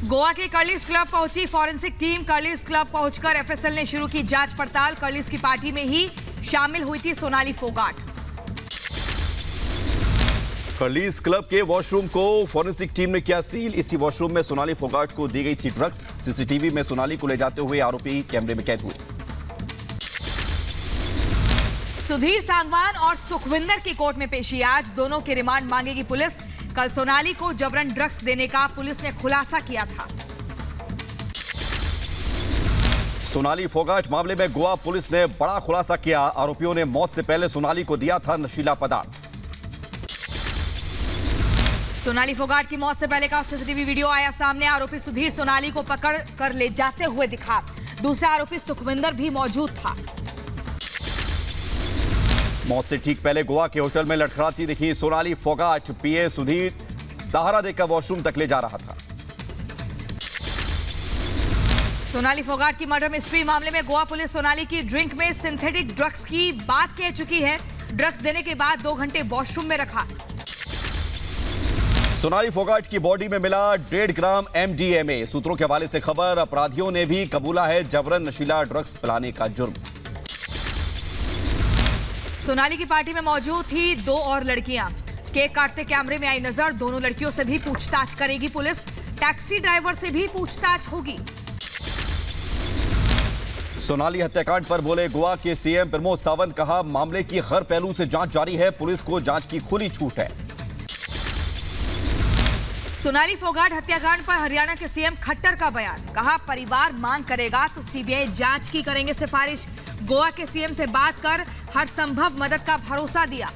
गोवा के Curlies club पहुंची forensic team. Curlies club पहुंचकर एफएसएल ने शुरू की जांच पड़ताल। कर्लिस की पार्टी में ही शामिल हुई थी सोनाली फोगाट। कर्लिस क्लब के वॉशरूम को फॉरेंसिक टीम ने किया सील। इसी वॉशरूम में सोनाली फोगाट को दी गई थी ड्रग्स। सीसीटीवी में सोनाली को ले जाते हुए आरोपी कैमरे में कैद हुए। सुधीर सांगवान और सुखविंदर की कोर्ट में पेशी आज। दोनों के रिमांड मांगेगी पुलिस। कल सोनाली को जबरन ड्रग्स देने का पुलिस ने खुलासा किया था। सोनाली फोगाट मामले में गोवा पुलिस ने बड़ा खुलासा किया। आरोपियों ने मौत से पहले सोनाली को दिया था नशीला पदार्थ। सोनाली फोगाट की मौत से पहले का सीसीटीवी वीडियो आया सामने। आरोपी सुधीर सोनाली को पकड़ कर ले जाते हुए दिखा। दूसरा आरोपी सुखविंदर भी मौजूद था। मौत से ठीक पहले गोवा के होटल में लड़खड़ाती दिखी सोनाली फोगाट। पीए सुधीर सहारा देकर वॉशरूम तक ले जा रहा था। सोनाली फोगाट की मर्डर मिस्ट्री मामले में गोवा पुलिस सोनाली की ड्रिंक में सिंथेटिक ड्रग्स की बात कह चुकी है। ड्रग्स देने के बाद 2 घंटे वॉशरूम में रखा। सोनाली फोगाट की बॉडी में मिला 1.5 ग्राम MDMA। सूत्रों के हवाले से खबर, अपराधियों ने भी कबूला है जबरन नशीला ड्रग्स पिलाने का जुर्म। सोनाली की पार्टी में मौजूद थी 2 और लड़कियां। केक काटते कैमरे में आई नजर। दोनों लड़कियों से भी पूछताछ करेगी पुलिस। टैक्सी ड्राइवर से भी पूछताछ होगी। सोनाली हत्याकांड पर बोले गोवा के सीएम प्रमोद सावंत। कहा, मामले की हर पहलू से जांच जारी है। पुलिस को जांच की खुली छूट है। सोनाली फोगाट हत्याकांड पर हरियाणा के सीएम खट्टर का बयान। कहा, परिवार मांग करेगा तो सीबीआई जांच की करेंगे सिफारिश। गोवा के सीएम से बात कर हर संभव मदद का भरोसा दिया।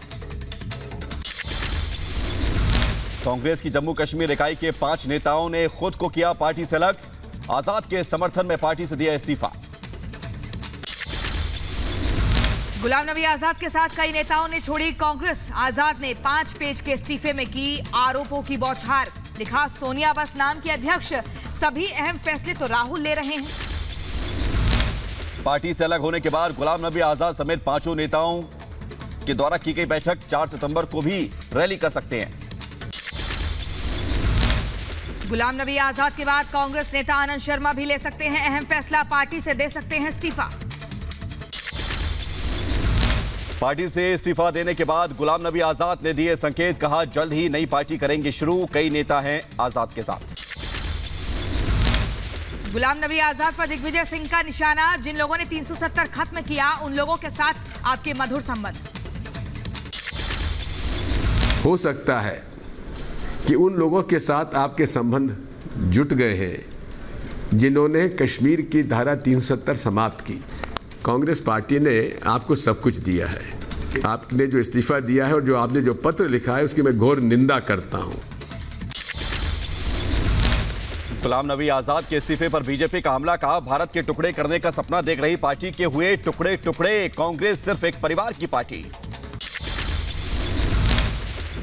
कांग्रेस की जम्मू कश्मीर इकाई के 5 नेताओं ने खुद को किया पार्टी से अलग। आजाद के समर्थन में पार्टी से दिया इस्तीफा। गुलाम नबी आजाद के साथ कई नेताओं ने छोड़ी कांग्रेस। आजाद ने 5 पेज के इस्तीफे में की आरोपों की बौछार। लिखा, सोनिया बस नाम की अध्यक्ष, सभी अहम फैसले तो राहुल ले रहे हैं। पार्टी से अलग होने के बाद गुलाम नबी आजाद समेत 5 नेताओं के द्वारा की गई बैठक 4 सितंबर को भी रैली कर सकते हैं। गुलाम नबी आजाद के बाद कांग्रेस नेता आनंद शर्मा भी ले सकते हैं अहम फैसला। पार्टी से दे सकते हैं इस्तीफा। पार्टी से इस्तीफा देने के बाद गुलाम नबी आजाद ने दिए संकेत। कहा, जल्द ही नई पार्टी करेंगे शुरू। कई नेता हैं आजाद के साथ। गुलाम नबी आजाद पर दिग्विजय सिंह का निशाना। जिन लोगों ने 370 खत्म किया उन लोगों के साथ आपके मधुर संबंध। हो सकता है कि उन लोगों के साथ आपके संबंध जुट गए हैं जिन्होंने कश्मीर की धारा 370 समाप्त की। कांग्रेस पार्टी ने आपको सब कुछ दिया है। आपने जो इस्तीफा दिया है और जो आपने जो पत्र लिखा है उसकी मैं घोर निंदा करता हूं। गुलाम नबी आजाद के इस्तीफे पर बीजेपी का हमला। कहा, भारत के टुकड़े करने का सपना देख रही पार्टी के हुए टुकड़े टुकड़े। कांग्रेस सिर्फ एक परिवार की पार्टी।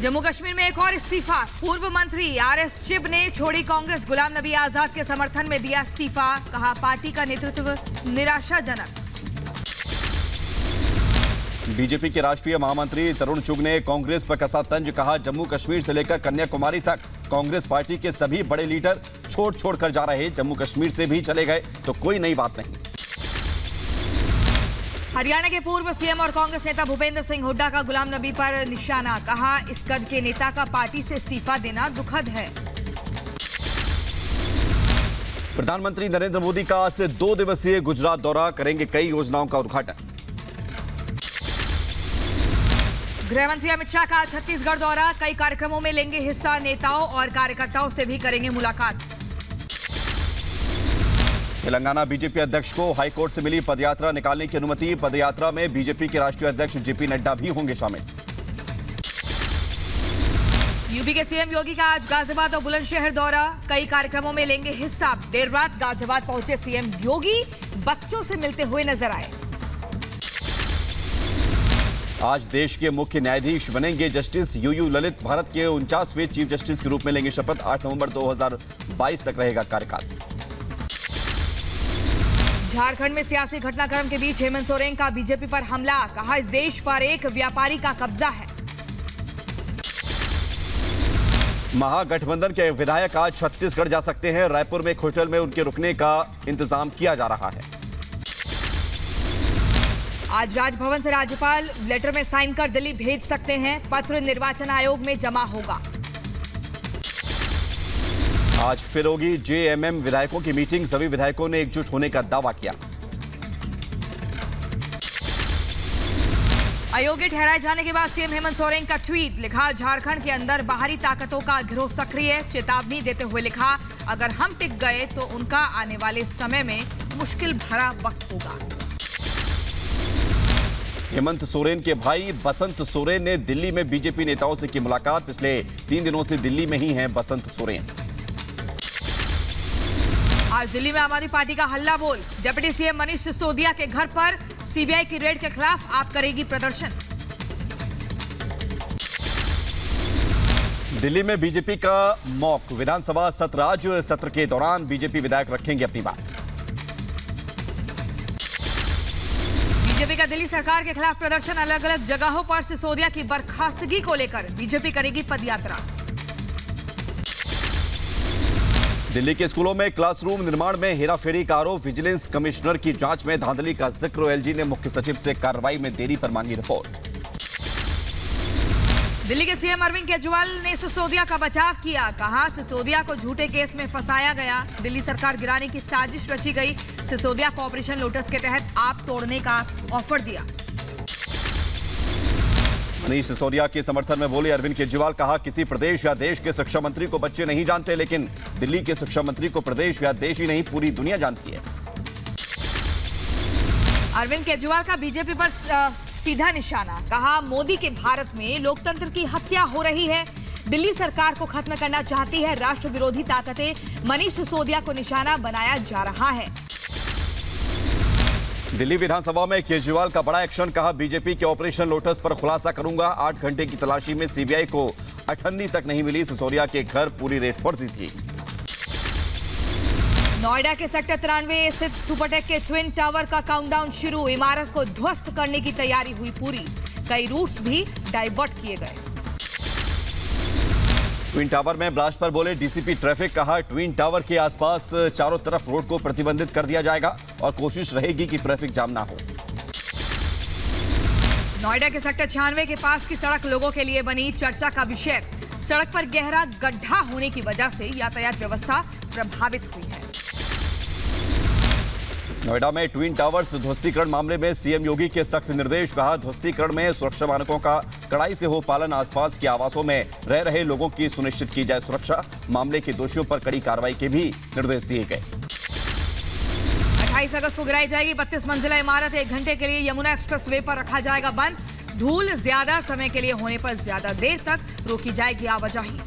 जम्मू कश्मीर में एक और इस्तीफा। पूर्व मंत्री RS चिब ने छोड़ी कांग्रेस। गुलाम नबी आजाद के समर्थन में दिया इस्तीफा। कहा, पार्टी का नेतृत्व निराशाजनक। बीजेपी के राष्ट्रीय महामंत्री तरुण चुग ने कांग्रेस पर कसा तंज। कहा, जम्मू कश्मीर से लेकर कन्याकुमारी तक कांग्रेस पार्टी के सभी बड़े लीडर छोड़ कर जा रहे। जम्मू कश्मीर से भी चले गए तो कोई नई बात नहीं। हरियाणा के पूर्व सीएम और कांग्रेस नेता भूपेंद्र सिंह हुड्डा का गुलाम नबी पर निशाना। कहा, इस कद के नेता का पार्टी से इस्तीफा देना दुखद है। प्रधानमंत्री नरेंद्र मोदी का आज से 2 दिवसीय गुजरात दौरा। करेंगे कई योजनाओं का उद्घाटन। गृह मंत्री अमित शाह का छत्तीसगढ़ दौरा। कई कार्यक्रमों में लेंगे हिस्सा। नेताओं और कार्यकर्ताओं से भी करेंगे मुलाकात। तेलंगाना बीजेपी अध्यक्ष को हाईकोर्ट से मिली पदयात्रा निकालने की अनुमति। पदयात्रा में बीजेपी के राष्ट्रीय अध्यक्ष JP नड्डा भी होंगे शामिल। यूपी के सीएम योगी का आज गाजियाबाद और बुलंदशहर दौरा। कई कार्यक्रमों में लेंगे हिस्सा। देर रात गाजियाबाद पहुंचे सीएम योगी। बच्चों से मिलते हुए नजर आए। आज देश के मुख्य न्यायाधीश बनेंगे जस्टिस UU ललित। भारत के 49वें चीफ जस्टिस के रूप में लेंगे शपथ। 8 नवंबर 2022 तक रहेगा कार्यकाल। झारखंड में सियासी घटनाक्रम के बीच हेमंत सोरेन का बीजेपी पर हमला। कहा, इस देश पर एक व्यापारी का कब्जा है। महागठबंधन के विधायक आज छत्तीसगढ़ जा सकते हैं। रायपुर में एक होटल में उनके रुकने का इंतजाम किया जा रहा है। आज राजभवन से राज्यपाल लेटर में साइन कर दिल्ली भेज सकते हैं। पत्र निर्वाचन आयोग में जमा होगा। आज फिर होगी जेएमएम विधायकों की मीटिंग। सभी विधायकों ने एकजुट होने का दावा किया। अयोग्य ठहराए जाने के बाद सीएम हेमंत सोरेन का ट्वीट, लिखा झारखंड के अंदर बाहरी ताकतों का गिरोह सक्रिय, चेतावनी देते हुए लिखा अगर हम टिक गए तो उनका आने वाले समय में मुश्किल भरा वक्त होगा। हेमंत सोरेन के भाई बसंत सोरेन ने दिल्ली में बीजेपी नेताओं से की मुलाकात। पिछले 3 दिनों से दिल्ली में ही हैं बसंत सोरेन। आज दिल्ली में आम आदमी पार्टी का हल्ला बोल, डिप्टी सीएम मनीष सिसोदिया के घर पर सीबीआई की रेड के खिलाफ आप करेगी प्रदर्शन। दिल्ली में बीजेपी का मॉक विधानसभा सत्र। आज सत्र के दौरान बीजेपी विधायक रखेंगे अपनी बात। बीजेपी का दिल्ली सरकार के खिलाफ प्रदर्शन, अलग अलग जगहों पर सिसोदिया की बर्खास्तगी को लेकर बीजेपी करेगी पदयात्रा। दिल्ली के स्कूलों में क्लासरूम निर्माण में हेराफेरी का आरोप, विजिलेंस कमिश्नर की जांच में धांधली का जिक्र। एलजी ने मुख्य सचिव से कार्रवाई में देरी पर मांगी रिपोर्ट। दिल्ली के सीएम अरविंद केजरीवाल ने सिसोदिया का बचाव किया, कहा सिसोदिया को झूठे केस में फंसाया गया, दिल्ली सरकार गिराने की साजिश रची गई। सिसोदिया को ऑपरेशन लोटस के तहत आप तोड़ने का ऑफर दिया। मनीष सिसोदिया के समर्थन में बोले अरविंद केजरीवाल, कहा किसी प्रदेश या देश के शिक्षा मंत्री को बच्चे नहीं जानते, लेकिन दिल्ली के शिक्षा मंत्री को प्रदेश या देश ही नहीं पूरी दुनिया जानती है। अरविंद केजरीवाल का बीजेपी पर सीधा निशाना, कहा मोदी के भारत में लोकतंत्र की हत्या हो रही है, दिल्ली सरकार को खत्म करना चाहती है राष्ट्र विरोधी ताकतें, मनीष सिसोदिया को निशाना बनाया जा रहा है। दिल्ली विधानसभा में केजरीवाल का बड़ा एक्शन, कहा बीजेपी के ऑपरेशन लोटस पर खुलासा करूंगा। 8 घंटे की तलाशी में सीबीआई को अठन्नी तक नहीं मिली, सिसोदिया के घर पूरी रेत फर्जी थी। नोएडा के सेक्टर 93 स्थित सुपरटेक के ट्विन टावर का काउंटडाउन शुरू, इमारत को ध्वस्त करने की तैयारी हुई पूरी, कई रूट्स भी डाइवर्ट किए गए। ट्विन टावर में ब्लास्ट पर बोले डीसीपी ट्रैफिक, कहा ट्विन टावर के आसपास चारों तरफ रोड को प्रतिबंधित कर दिया जाएगा और कोशिश रहेगी कि ट्रैफिक जाम ना हो। नोएडा के सेक्टर 96 के पास की सड़क लोगों के लिए बनी चर्चा का विषय, सड़क पर गहरा गड्ढा होने की वजह से यातायात व्यवस्था प्रभावित हुई है। नोएडा में ट्विन टावर्स ध्वस्तीकरण मामले में सीएम योगी के सख्त निर्देश, कहा ध्वस्तीकरण में सुरक्षा मानकों का कड़ाई से हो पालन, आसपास के आवासों में रह रहे लोगों की सुनिश्चित की जाए सुरक्षा, मामले के दोषियों पर कड़ी कार्रवाई के भी निर्देश दिए गए। 28 अगस्त को गिराई जाएगी 32 मंजिला इमारत, 1 घंटे के लिए यमुना एक्सप्रेस वे पर रखा जाएगा बंद, धूल ज्यादा समय के लिए होने पर ज्यादा देर तक रोकी जाएगी आवाजाही।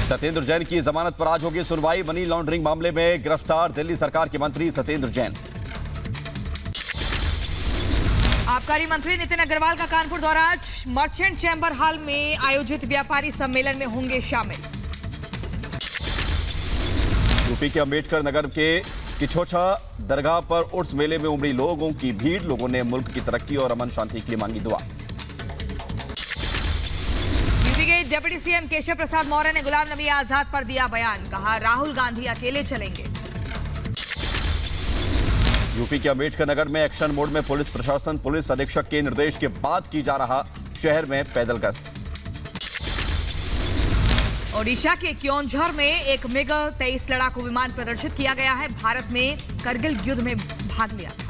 सत्येंद्र जैन की जमानत पर आज होगी सुनवाई, मनी लॉन्ड्रिंग मामले में गिरफ्तार दिल्ली सरकार के मंत्री सत्येंद्र जैन। आबकारी मंत्री नितिन अग्रवाल का कानपुर दौरा, आज मर्चेंट चैम्बर हॉल में आयोजित व्यापारी सम्मेलन में होंगे शामिल। यूपी के अंबेडकर नगर के किछोछा दरगाह पर उर्स मेले में उमड़ी लोगों की भीड़, लोगों ने मुल्क की तरक्की और अमन शांति के लिए मांगी दुआ। डिप्टी सीएम केशव प्रसाद मौर्य ने गुलाम नबी आजाद पर दिया बयान, कहा राहुल गांधी अकेले चलेंगे। यूपी के अंबेडकर नगर में एक्शन मोड में पुलिस प्रशासन, पुलिस अधीक्षक के निर्देश के बाद की जा रहा शहर में पैदल गश्त। ओडिशा के क्योंझर में एक मिग 23 लड़ाकू विमान प्रदर्शित किया गया है, भारत में करगिल युद्ध में भाग लिया था।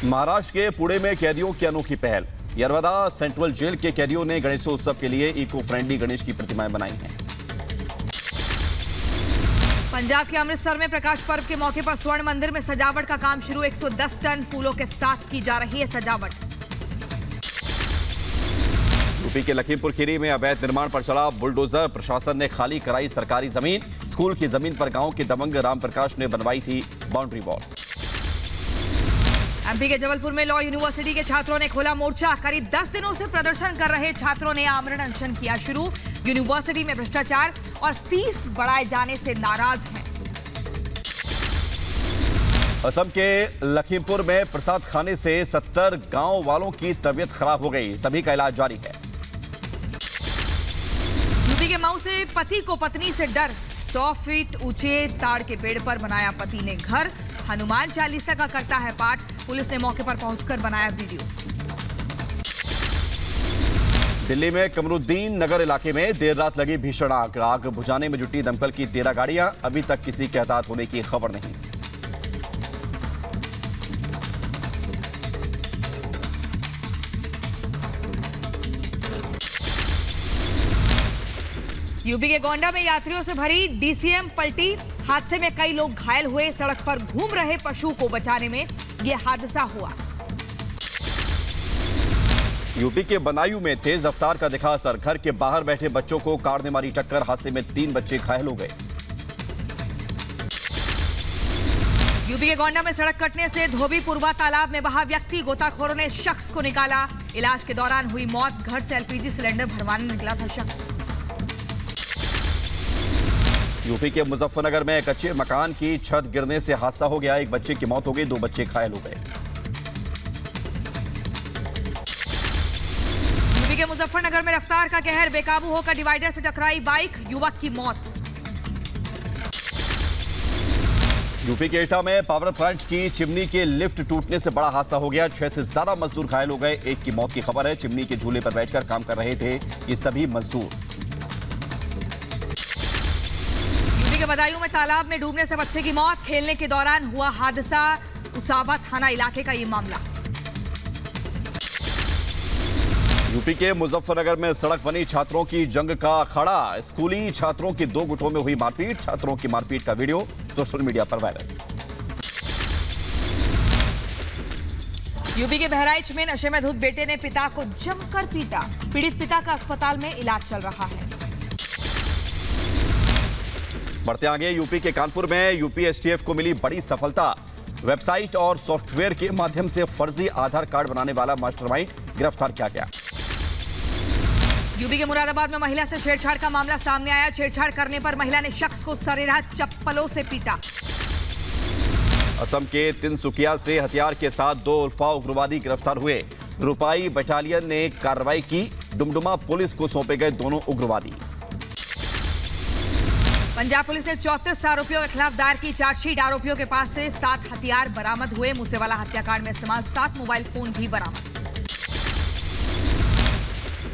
महाराष्ट्र के पुणे में कैदियों की अनोखी पहल, यरवदा सेंट्रल जेल के कैदियों ने गणेशोत्सव के लिए इको फ्रेंडली गणेश की प्रतिमाएं बनाई हैं। पंजाब के अमृतसर में प्रकाश पर्व के मौके पर स्वर्ण मंदिर में सजावट का काम शुरू, 110 टन फूलों के साथ की जा रही है सजावट। यूपी के लखीमपुर खीरी में अवैध निर्माण पर चला बुलडोजर, प्रशासन ने खाली कराई सरकारी जमीन, स्कूल की जमीन पर गांव के दबंग रामप्रकाश ने बनवाई थी बाउंड्री वॉल। एमपी के जबलपुर में लॉ यूनिवर्सिटी के छात्रों ने खोला मोर्चा, करीब 10 दिनों से प्रदर्शन कर रहे छात्रों ने आमरण अनशन किया शुरू, यूनिवर्सिटी में भ्रष्टाचार और फीस बढ़ाए जाने से नाराज हैं। असम के लखीमपुर में प्रसाद खाने से 70 गांव वालों की तबीयत खराब हो गई, सभी का इलाज जारी है। यूपी के मऊ से पति को पत्नी से डर, 100 फीट ऊंचे ताड़ के पेड़ पर बनाया पति ने घर, हनुमान चालीसा का करता है पाठ। पुलिस ने मौके पर पहुंचकर बनाया वीडियो। दिल्ली में कमरुद्दीन नगर इलाके में देर रात लगी भीषण आग। आग बुझाने में जुटी दमकल की 13 गाड़ियां, अभी तक किसी के हताहत होने की खबर नहीं। यूपी के गोंडा में यात्रियों से भरी डीसीएम पलटी, हादसे में कई लोग घायल हुए। सड़क पर घूम रहे पशु को बचाने में यह हादसा हुआ। यूपी के बदायूं में तेज रफ्तार का दिखा असर, घर के बाहर बैठे बच्चों को कार ने मारी टक्कर, हादसे में 3 बच्चे घायल हो गए। यूपी के गोंडा में सड़क कटने से धोबीपुरवा तालाब में बहा व्यक्ति, गोताखोरों ने शख्स को निकाला। इलाज के दौरान हुई मौत, घर से एलपीजी सिलेंडर भरवाने निकला था शख्स। यूपी के मुजफ्फरनगर में कच्चे मकान की छत गिरने से हादसा हो गया, एक बच्चे की मौत हो गई, 2 बच्चे घायल हो गए। यूपी के मुजफ्फरनगर में रफ्तार का कहर, बेकाबू होकर डिवाइडर से टकराई बाइक, युवक की मौत। यूपी के एटा में पावर प्लांट की चिमनी के लिफ्ट टूटने से बड़ा हादसा हो गया, 6 से ज्यादा मजदूर घायल हो गए, एक की मौत की खबर है। चिमनी के झूले पर बैठकर काम कर रहे थे ये सभी मजदूर। यूपी के बदायूं में तालाब में डूबने से बच्चे की मौत, खेलने के दौरान हुआ हादसा, उसाबा थाना इलाके का ये मामला। यूपी के मुजफ्फरनगर में सड़क बनी छात्रों की जंग का अखाड़ा, स्कूली छात्रों की 2 गुटों में हुई मारपीट, छात्रों की मारपीट का वीडियो सोशल मीडिया पर वायरल। यूपी के बहराइच में नशे में धुत बेटे ने पिता को जमकर पीटा, पीड़ित पिता का अस्पताल में इलाज चल रहा है। बढ़ते आगे, यूपी के कानपुर में यूपी एसटीएफ को मिली बड़ी सफलता, वेबसाइट और सॉफ्टवेयर के माध्यम से फर्जी आधार कार्ड बनाने वाला मास्टरमाइंड गिरफ्तार किया गया। यूपी के मुरादाबाद में महिला से छेड़छाड़ का मामला सामने आया, छेड़छाड़ करने पर महिला ने शख्स को सरेराह चप्पलों से पीटा। असम के तिनसुकिया से हथियार के साथ 2 उल्फा उग्रवादी गिरफ्तार हुए, रुपाई बटालियन ने कार्रवाई की, डुमडुमा पुलिस को सौंपे गए दोनों उग्रवादी। पंजाब पुलिस ने 34 आरोपियों के खिलाफ दायर की चार्जशीट, आरोपियों के पास से 7 हथियार बरामद हुए, मूसेवाला हत्याकांड में इस्तेमाल 7 मोबाइल फोन भी बरामद।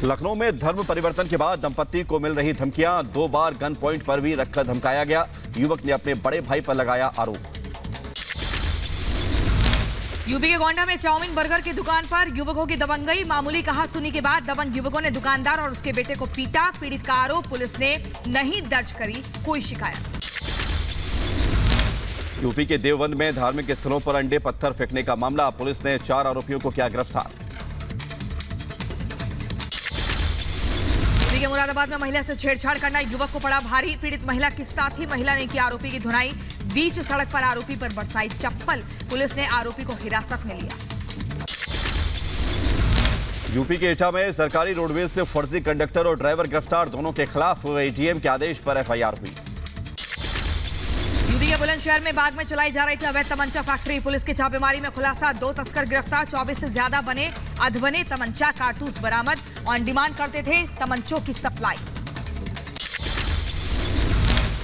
लखनऊ में धर्म परिवर्तन के बाद दंपत्ति को मिल रही धमकियां, 2 बार गन पॉइंट पर भी रखकर धमकाया गया, युवक ने अपने बड़े भाई पर लगाया आरोप। यूपी के गोंडा में चाउमीन बर्गर की दुकान पर युवकों की दबंगई, मामूली कहा सुनी के बाद दबंग युवकों ने दुकानदार और उसके बेटे को पीटा, पीड़ित का आरोप, पुलिस ने नहीं दर्ज करी कोई शिकायत। यूपी के देवबंद में धार्मिक स्थलों पर अंडे पत्थर फेंकने का मामला, पुलिस ने 4 आरोपियों को किया गिरफ्तार। यूपी के मुरादाबाद में महिला से छेड़छाड़ करना युवक को पड़ा भारी, पीड़ित महिला के साथ ही महिला ने की आरोपी की धुनाई, बीच सड़क पर आरोपी पर बरसाई चप्पल, पुलिस ने आरोपी को हिरासत में लिया। यूपी के एटा में सरकारी रोडवेज से फर्जी कंडक्टर और ड्राइवर गिरफ्तार, दोनों के खिलाफ एडीएम के आदेश पर एफआईआर हुई। यूपी के बुलंदशहर में बाग में चलाई जा रही थी अवैध तमंचा फैक्ट्री, पुलिस की छापेमारी में खुलासा, 2 तस्कर गिरफ्तार, 24 से ज्यादा बने अधबने तमंचा कारतूस बरामद, ऑन डिमांड करते थे तमंचों की सप्लाई।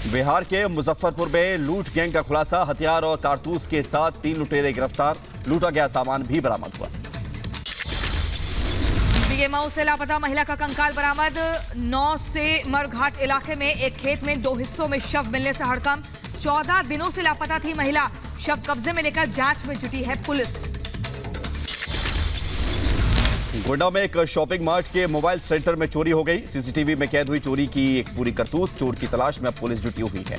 बिहार के मुजफ्फरपुर में लूट गैंग का खुलासा, हथियार और कारतूस के साथ 3 लुटेरे गिरफ्तार, लूटा गया सामान भी बरामद हुआ। यूपी के मऊ से लापता महिला का कंकाल बरामद, 9 से मरघाट इलाके में एक खेत में 2 हिस्सों में शव मिलने से हड़कंप, 14 दिनों से लापता थी महिला, शव कब्जे में लेकर जांच में जुटी है पुलिस। गोंडा में एक शॉपिंग मार्ट के मोबाइल सेंटर में चोरी हो गई, सीसीटीवी में कैद हुई चोरी की एक पूरी करतूत, चोर की तलाश में अब पुलिस जुटी हुई है।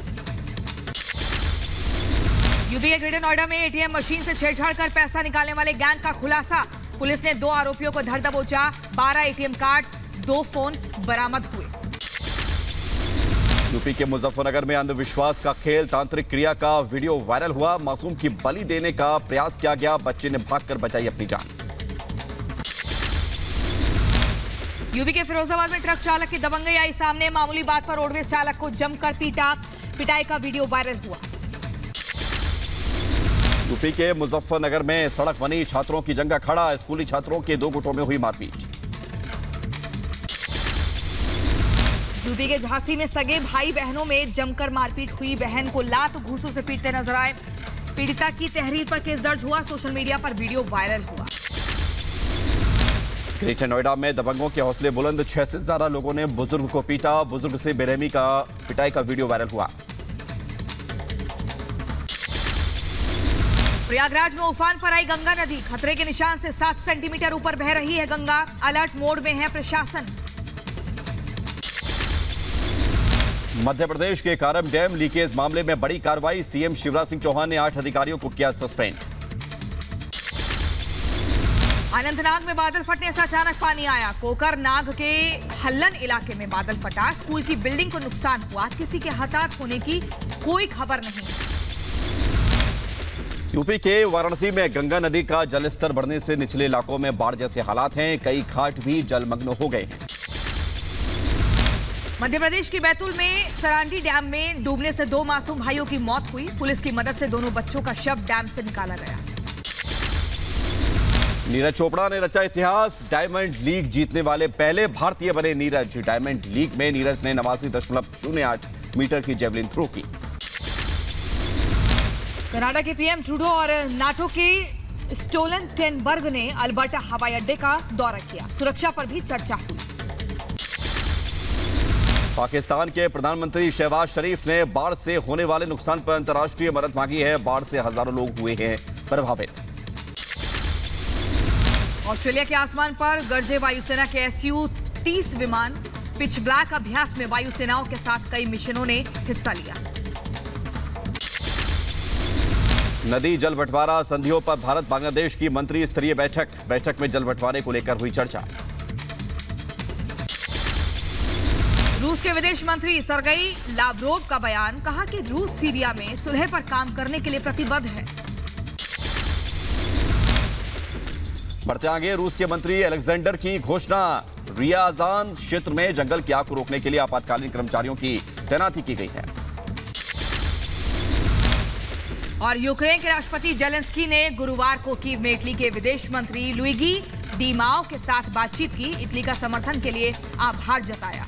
यूपी के ग्रेटर नोएडा में एटीएम मशीन से छेड़छाड़ कर पैसा निकालने वाले गैंग का खुलासा, पुलिस ने 2 आरोपियों को धर दबोचा, 12 एटीएम कार्ड्स, 2 फोन बरामद हुए। यूपी के मुजफ्फरनगर में अंधविश्वास का खेल, तांत्रिक क्रिया का वीडियो वायरल हुआ, मासूम की बलि देने का प्रयास किया गया, बच्चे ने भागकर बचाई अपनी जान। यूपी के फिरोजाबाद में ट्रक चालक की दबंगई आई सामने, मामूली बात पर रोडवेज चालक को जमकर पीटा, पिटाई का वीडियो वायरल हुआ। यूपी के मुजफ्फरनगर में सड़क बनी छात्रों की जंग का अखाड़ा, स्कूली छात्रों के 2 गुटों में हुई मारपीट। यूपी के झांसी में सगे भाई बहनों में जमकर मारपीट हुई। बहन को लात घूंसों से पीटते नजर आए। पीड़िता की तहरीर पर केस दर्ज हुआ। सोशल मीडिया पर वीडियो वायरल हुआ। ग्रेटर नोएडा में दबंगों के हौसले बुलंद, 6 से ज्यादा लोगों ने बुजुर्ग को पीटा। बुजुर्ग से बेरहमी का पिटाई का वीडियो वायरल हुआ। प्रयागराज में उफान पर आई गंगा नदी। खतरे के निशान से 7 सेंटीमीटर ऊपर बह रही है गंगा। अलर्ट मोड में है प्रशासन। मध्य प्रदेश के कारम डैम लीकेज मामले में बड़ी कार्रवाई। सीएम शिवराज सिंह चौहान ने 8 अधिकारियों को किया सस्पेंड। अनंतनाग में बादल फटने से अचानक पानी आया। कोकरनाग के हल्लन इलाके में बादल फटा। स्कूल की बिल्डिंग को नुकसान हुआ। किसी के हताहत होने की कोई खबर नहीं। यूपी के वाराणसी में गंगा नदी का जलस्तर बढ़ने से निचले इलाकों में बाढ़ जैसे हालात हैं। कई घाट भी जलमग्न हो गए हैं। मध्य प्रदेश की बैतूल में सरांडी डैम में डूबने से 2 मासूम भाइयों की मौत हुई। पुलिस की मदद से दोनों बच्चों का शव डैम से निकाला गया। नीरज चोपड़ा ने रचा इतिहास। डायमंड लीग जीतने वाले पहले भारतीय बने नीरज। डायमंड लीग में नीरज ने 89.08 मीटर की जेवलिन थ्रो की। कनाडा के पीएम ट्रूडो और नाटो के स्टोलनटेनबर्ग ने अल्बर्टा हवाई अड्डे का दौरा किया। सुरक्षा पर भी चर्चा हुई। पाकिस्तान के प्रधानमंत्री शहबाज शरीफ ने बाढ़ से होने वाले नुकसान पर अंतर्राष्ट्रीय मदद मांगी है। बाढ़ से हजारों लोग हुए हैं प्रभावित। ऑस्ट्रेलिया के आसमान पर गरजे वायुसेना के SU-30 विमान। पिच ब्लैक अभ्यास में वायुसेनाओं के साथ कई मिशनों ने हिस्सा लिया। नदी जल बंटवारा संधियों पर भारत बांग्लादेश की मंत्री स्तरीय बैठक में जल बंटवारे को लेकर हुई चर्चा। रूस के विदेश मंत्री सरगई लावरोव का बयान। कहा कि रूस सीरिया में सुलह पर काम करने के लिए प्रतिबद्ध है। बढ़ते आगे, रूस के मंत्री अलेक्जेंडर की घोषणा। रियाजान क्षेत्र में जंगल की आग को रोकने के लिए आपातकालीन कर्मचारियों की तैनाती की गई है। और यूक्रेन के राष्ट्रपति जेलेंस्की ने गुरुवार को कीव में इटली के विदेश मंत्री लुइगी डी माओ के साथ बातचीत की। इटली का समर्थन के लिए आभार जताया।